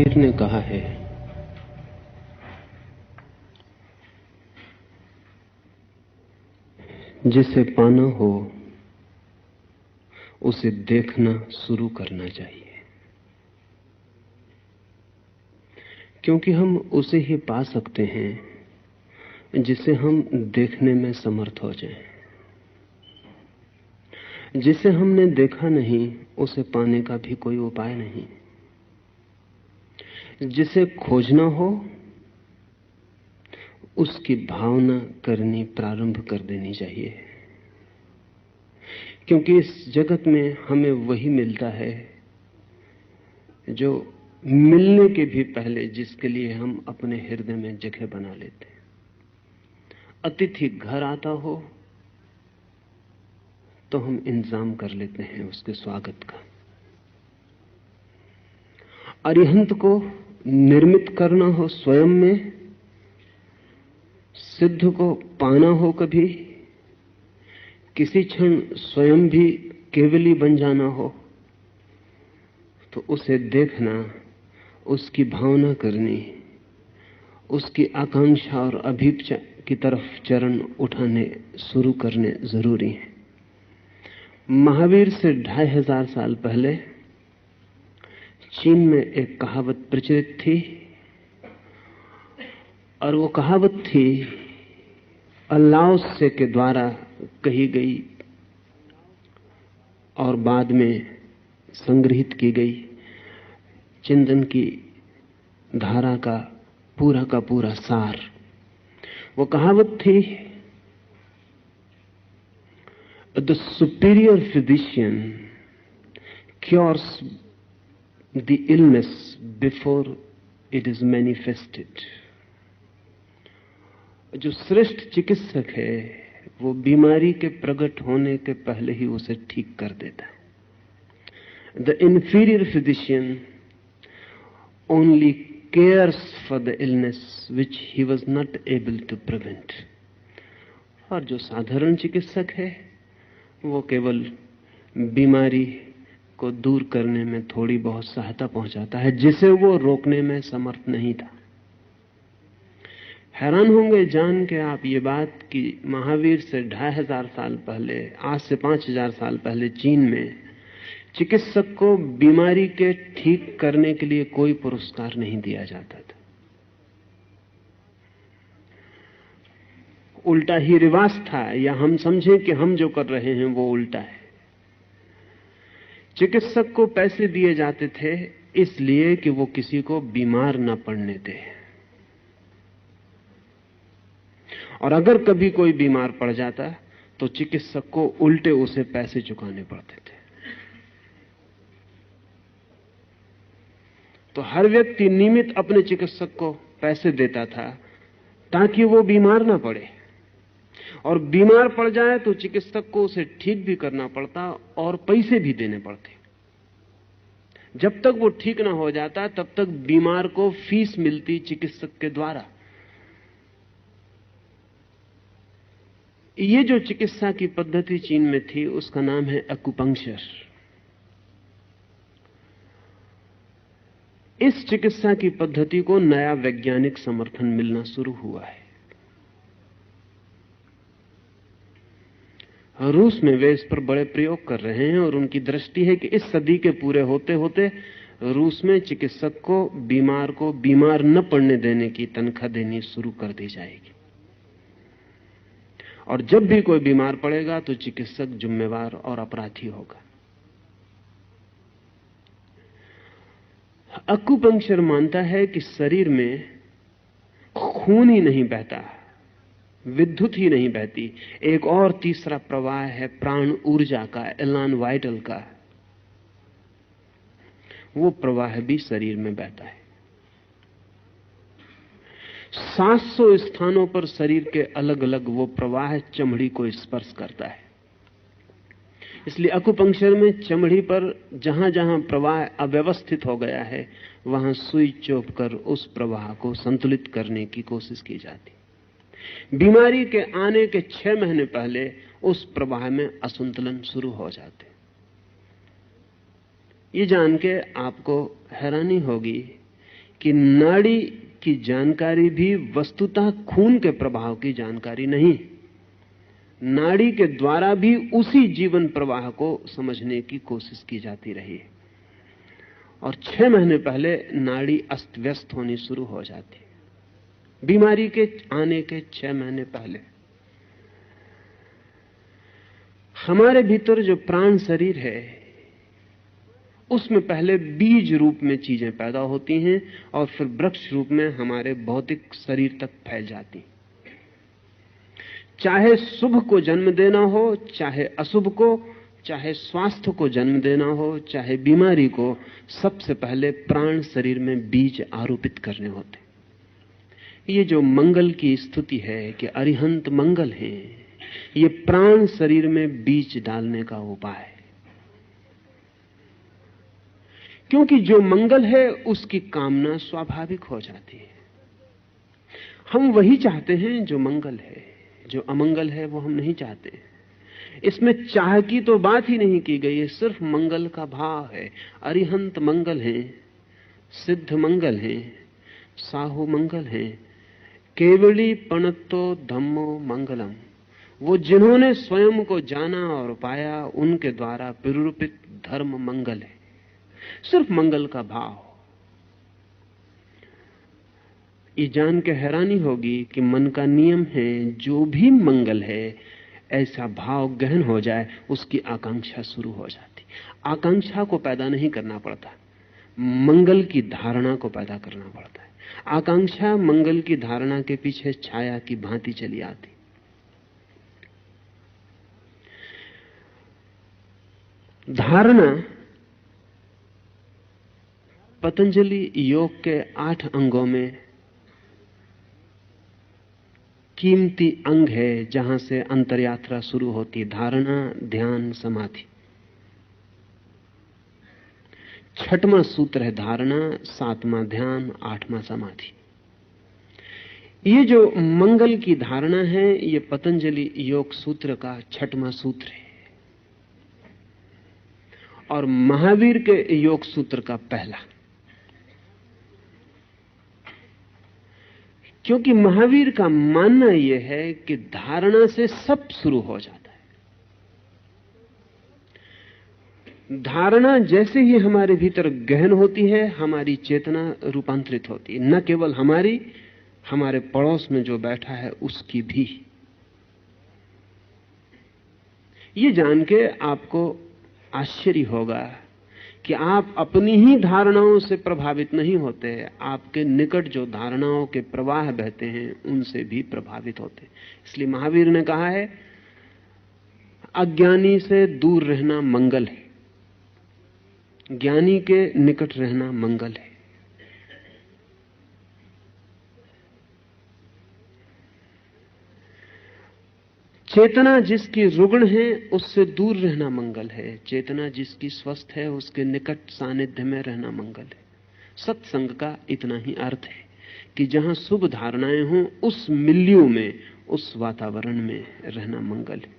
महावीर ने कहा है, जिसे पाना हो उसे देखना शुरू करना चाहिए, क्योंकि हम उसे ही पा सकते हैं जिसे हम देखने में समर्थ हो जाएं। जिसे हमने देखा नहीं उसे पाने का भी कोई उपाय नहीं। जिसे खोजना हो उसकी भावना करनी प्रारंभ कर देनी चाहिए, क्योंकि इस जगत में हमें वही मिलता है जो मिलने के भी पहले जिसके लिए हम अपने हृदय में जगह बना लेते हैं। अतिथि घर आता हो तो हम इंतजाम कर लेते हैं उसके स्वागत का। अरिहंत को निर्मित करना हो स्वयं में, सिद्ध को पाना हो कभी, किसी क्षण स्वयं भी केवली बन जाना हो, तो उसे देखना, उसकी भावना करनी, उसकी आकांक्षा और अभीप्सा की तरफ चरण उठाने शुरू करने जरूरी है। महावीर से 2500 साल पहले चीन में एक कहावत प्रचलित थी, और वो कहावत थी लाओ त्से के द्वारा कही गई और बाद में संग्रहित की गई चिंतन की धारा का पूरा सार। वो कहावत थी, the superior physician cures the illness before it is manifested. जो श्रेष्ठ चिकित्सक है वो बीमारी के प्रकट होने के पहले ही उसे ठीक कर देता है। The inferior physician only cares for the illness which he was not able to prevent। और जो साधारण चिकित्सक है वो केवल बीमारी को दूर करने में थोड़ी बहुत सहायता पहुंचाता है जिसे वो रोकने में समर्थ नहीं था। हैरान होंगे जान के आप ये बात कि महावीर से 2500 साल पहले, आज से 5000 साल पहले चीन में चिकित्सक को बीमारी के ठीक करने के लिए कोई पुरस्कार नहीं दिया जाता था। उल्टा ही रिवाज था, या हम समझें कि हम जो कर रहे हैं वो उल्टा है। चिकित्सक को पैसे दिए जाते थे इसलिए कि वो किसी को बीमार ना पड़ने दे, और अगर कभी कोई बीमार पड़ जाता तो चिकित्सक को उल्टे उसे पैसे चुकाने पड़ते थे। तो हर व्यक्ति नियमित अपने चिकित्सक को पैसे देता था ताकि वो बीमार ना पड़े, और बीमार पड़ जाए तो चिकित्सक को उसे ठीक भी करना पड़ता और पैसे भी देने पड़ते। जब तक वो ठीक ना हो जाता तब तक बीमार को फीस मिलती चिकित्सक के द्वारा। ये जो चिकित्सा की पद्धति चीन में थी उसका नाम है एक्यूपंक्चर। इस चिकित्सा की पद्धति को नया वैज्ञानिक समर्थन मिलना शुरू हुआ है। रूस में वे इस पर बड़े प्रयोग कर रहे हैं, और उनकी दृष्टि है कि इस सदी के पूरे होते होते रूस में चिकित्सक को बीमार न पड़ने देने की तनख्वाह देनी शुरू कर दी जाएगी, और जब भी कोई बीमार पड़ेगा तो चिकित्सक जिम्मेवार और अपराधी होगा। एक्यूपंक्चर मानता है कि शरीर में खून ही नहीं बहता, विद्युत ही नहीं बहती, एक और तीसरा प्रवाह है प्राण ऊर्जा का, एलान वाइटल का। वो प्रवाह भी शरीर में बहता है। 700 स्थानों पर शरीर के अलग अलग वो प्रवाह चमड़ी को स्पर्श करता है। इसलिए एक्यूपंक्चर में चमड़ी पर जहां जहां प्रवाह अव्यवस्थित हो गया है वहां सुई चोप कर उस प्रवाह को संतुलित करने की कोशिश की जाती। बीमारी के आने के 6 महीने पहले उस प्रवाह में असंतुलन शुरू हो जाते। ये जान के आपको हैरानी होगी कि नाड़ी की जानकारी भी वस्तुतः खून के प्रवाह की जानकारी नहीं। नाड़ी के द्वारा भी उसी जीवन प्रवाह को समझने की कोशिश की जाती रही है। और 6 महीने पहले नाड़ी अस्त व्यस्त होनी शुरू हो जाती है, बीमारी के आने के 6 महीने पहले। हमारे भीतर जो प्राण शरीर है उसमें पहले बीज रूप में चीजें पैदा होती हैं और फिर वृक्ष रूप में हमारे भौतिक शरीर तक फैल जाती। चाहे शुभ को जन्म देना हो, चाहे अशुभ को, चाहे स्वास्थ्य को जन्म देना हो, चाहे बीमारी को, सबसे पहले प्राण शरीर में बीज आरोपित करने होते। ये जो मंगल की स्तुति है कि अरिहंत मंगल है, ये प्राण शरीर में बीज डालने का उपाय है। क्योंकि जो मंगल है उसकी कामना स्वाभाविक हो जाती है। हम वही चाहते हैं जो मंगल है, जो अमंगल है वो हम नहीं चाहते। इसमें चाह की तो बात ही नहीं की गई है, सिर्फ मंगल का भाव है। अरिहंत मंगल है, सिद्ध मंगल है, साहु मंगल है, केवली पणत्तो धम्मो मंगलम। वो जिन्होंने स्वयं को जाना और पाया उनके द्वारा प्ररूपित धर्म मंगल है, सिर्फ मंगल का भाव। ये जान के हैरानी होगी कि मन का नियम है जो भी मंगल है ऐसा भाव गहन हो जाए उसकी आकांक्षा शुरू हो जाती। आकांक्षा को पैदा नहीं करना पड़ता, मंगल की धारणा को पैदा करना पड़ता है। आकांक्षा मंगल की धारणा के पीछे छाया की भांति चली आती। धारणा पतंजलि योग के 8 अंगों में कीमती अंग है जहां से अंतरयात्रा शुरू होती। धारणा, ध्यान, समाधि। 6वां सूत्र है धारणा, 7वां ध्यान, 8वां समाधि। ये जो मंगल की धारणा है ये पतंजलि योग सूत्र का 6वां सूत्र है और महावीर के योग सूत्र का पहला। क्योंकि महावीर का मानना यह है कि धारणा से सब शुरू हो जाता है। धारणा जैसे ही हमारे भीतर गहन होती है हमारी चेतना रूपांतरित होती है, न केवल हमारी, हमारे पड़ोस में जो बैठा है उसकी भी। ये जान के आपको आश्चर्य होगा कि आप अपनी ही धारणाओं से प्रभावित नहीं होते, आपके निकट जो धारणाओं के प्रवाह बहते हैं उनसे भी प्रभावित होते। इसलिए महावीर ने कहा है अज्ञानी से दूर रहना मंगल है, ज्ञानी के निकट रहना मंगल है। चेतना जिसकी रुग्ण है उससे दूर रहना मंगल है, चेतना जिसकी स्वस्थ है उसके निकट सानिध्य में रहना मंगल है। सत्संग का इतना ही अर्थ है कि जहां शुभ धारणाएं हों उस मिल्यू में, उस वातावरण में रहना मंगल है।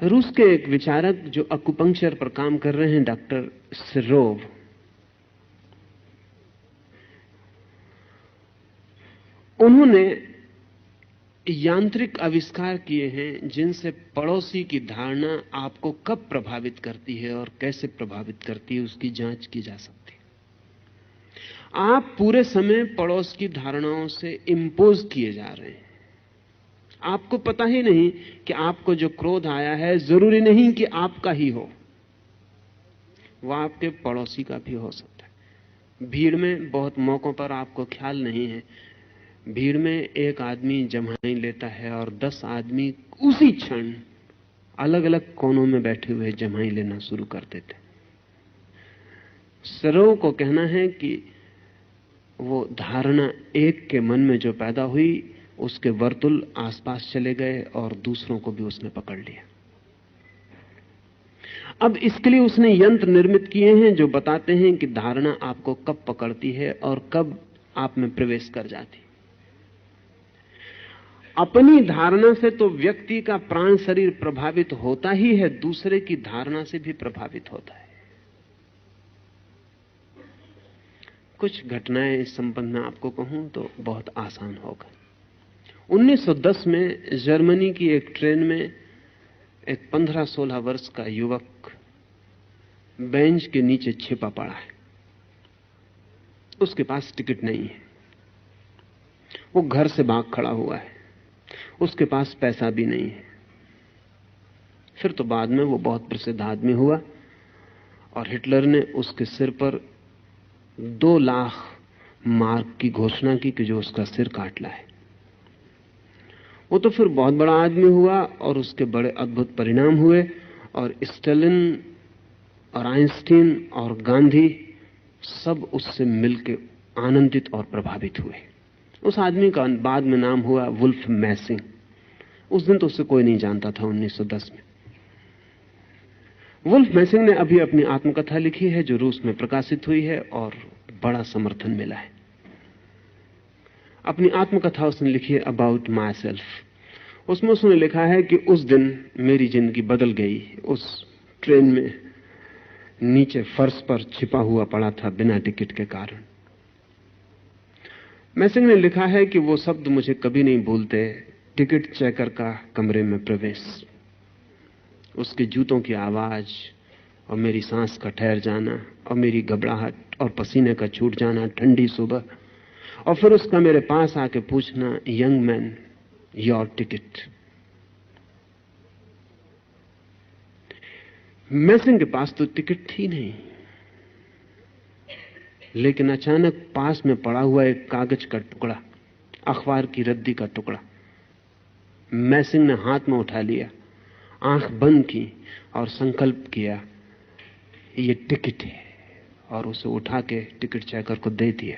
रूस के एक विचारक जो अकुपंक्चर पर काम कर रहे हैं, डॉक्टर सिरोव, उन्होंने यांत्रिक आविष्कार किए हैं जिनसे पड़ोसी की धारणा आपको कब प्रभावित करती है और कैसे प्रभावित करती है उसकी जांच की जा सकती है। आप पूरे समय पड़ोस की धारणाओं से इंपोज किए जा रहे हैं। आपको पता ही नहीं कि आपको जो क्रोध आया है जरूरी नहीं कि आपका ही हो, वह आपके पड़ोसी का भी हो सकता है। भीड़ में बहुत मौकों पर आपको ख्याल नहीं है, भीड़ में एक आदमी जम्हाई लेता है और 10 आदमी उसी क्षण अलग अलग कोनों में बैठे हुए जम्हाई लेना शुरू कर देते। सरों को कहना है कि वो धारणा एक के मन में जो पैदा हुई उसके वर्तुल आसपास चले गए और दूसरों को भी उसने पकड़ लिया। अब इसके लिए उसने यंत्र निर्मित किए हैं जो बताते हैं कि धारणा आपको कब पकड़ती है और कब आप में प्रवेश कर जाती। अपनी धारणा से तो व्यक्ति का प्राण शरीर प्रभावित होता ही है, दूसरे की धारणा से भी प्रभावित होता है। कुछ घटनाएं इस संबंध में आपको कहूं तो बहुत आसान होगा। 1910 में जर्मनी की एक ट्रेन में एक 15-16 वर्ष का युवक बेंच के नीचे छिपा पड़ा है। उसके पास टिकट नहीं है, वो घर से भाग खड़ा हुआ है, उसके पास पैसा भी नहीं है। फिर तो बाद में वो बहुत प्रसिद्ध आदमी हुआ और हिटलर ने उसके सिर पर 2 लाख मार्क की घोषणा की कि जो उसका सिर काट लाए। वो तो फिर बहुत बड़ा आदमी हुआ और उसके बड़े अद्भुत परिणाम हुए, और स्टालिन और आइंस्टीन और गांधी सब उससे मिलकर आनंदित और प्रभावित हुए। उस आदमी का बाद में नाम हुआ वुल्फ मैसिंग। उस दिन तो उससे कोई नहीं जानता था 1910 में। वुल्फ मैसिंग ने अभी अपनी आत्मकथा लिखी है जो रूस में प्रकाशित हुई है और बड़ा समर्थन मिला है। अपनी आत्मकथा उसने लिखी है अबाउट माई सेल्फ। उसमें उसने लिखा है कि उस दिन मेरी जिंदगी बदल गई। उस ट्रेन में नीचे फर्श पर छिपा हुआ पड़ा था बिना टिकट के कारण। मैसिंग ने लिखा है कि वो शब्द मुझे कभी नहीं भूलते, टिकट चेकर का कमरे में प्रवेश, उसके जूतों की आवाज और मेरी सांस का ठहर जाना और मेरी घबराहट और पसीने का छूट जाना ठंडी सुबह, और फिर उसका मेरे पास आके पूछना, यंग मैन योर टिकट। मैसिंग के पास तो टिकट थी नहीं, लेकिन अचानक पास में पड़ा हुआ एक कागज का टुकड़ा, अखबार की रद्दी का टुकड़ा मैसिंग ने हाथ में उठा लिया, आंख बंद की और संकल्प किया ये टिकट है, और उसे उठा के टिकट चेकर को दे दिया।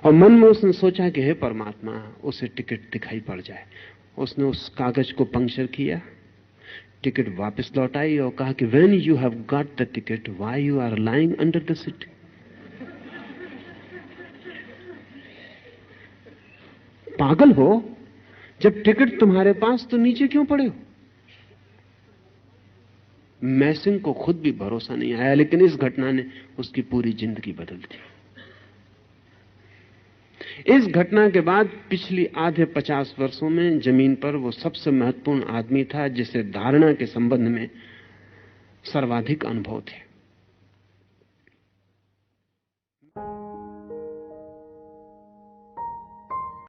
और मन में उसने सोचा कि हे परमात्मा, उसे टिकट दिखाई पड़ जाए। उसने उस कागज को पंक्चर किया, टिकट वापस लौटाई और कहा कि when you have got the ticket why you are lying under the seat. पागल हो, जब टिकट तुम्हारे पास तो नीचे क्यों पड़े हो? मैसिंग को खुद भी भरोसा नहीं आया, लेकिन इस घटना ने उसकी पूरी जिंदगी बदल दी। इस घटना के बाद पिछली आधे 50 वर्षों में जमीन पर वो सबसे महत्वपूर्ण आदमी था जिसे धारणा के संबंध में सर्वाधिक अनुभव थे।